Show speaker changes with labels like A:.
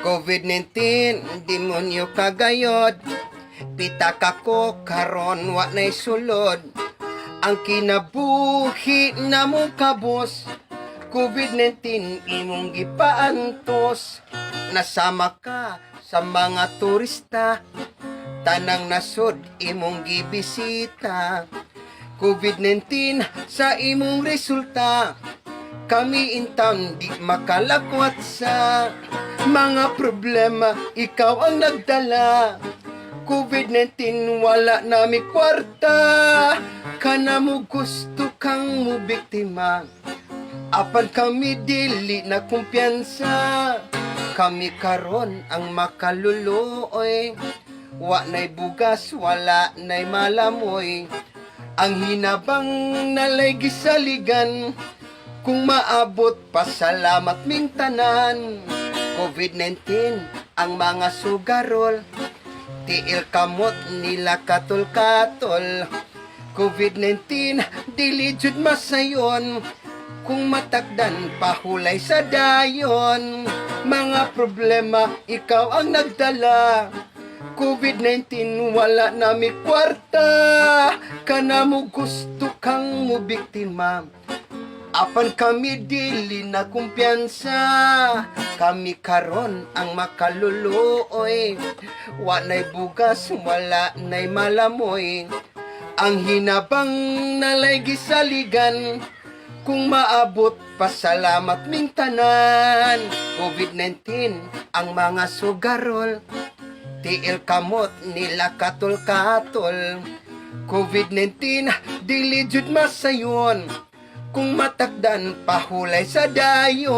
A: COVID-19, demonyo kagayod. Pitak ako karon wa na'y sulod. Ang kinabuhi namong kabos, COVID-19 imong gipaantos. Nasama ka sa mga turista, tanang nasod imong gibisita. COVID-19 sa imong resulta, kami intam di makalakwat sa mga problema, ikaw ang nagdala. COVID-19 wala nami kwarta, kana mo gusto kang mo biktima. Apan kami dili na kumpiyansa, kami karon ang makaluluoy. Wa na'y bugas, wala na'y malamoy, ang hinabang nalay gisaligan. Kung maabot, pasalamat ming tanan. COVID-19 ang mga sugarol, tiil kamot nila katol-katol. COVID-19 dili jud masayon, kung matakdan pahulay sa dayon. Mga problema ikaw ang nagdala. COVID-19 wala nami kwarta, kana mo gusto kang mo biktima. Apan kami dili na kumpiyansa, kami karon ang makaluluoy. Wa na'y bugas, wala na'y malamoy, ang hinabang nalay gisaligan. Kung maabot, pasalamat ming tanan. COVID-19 ang mga sugarol, tiil kamot nila katol-katol. COVID-19 dili jud masayon, kung matakdan pahulay sa dayon.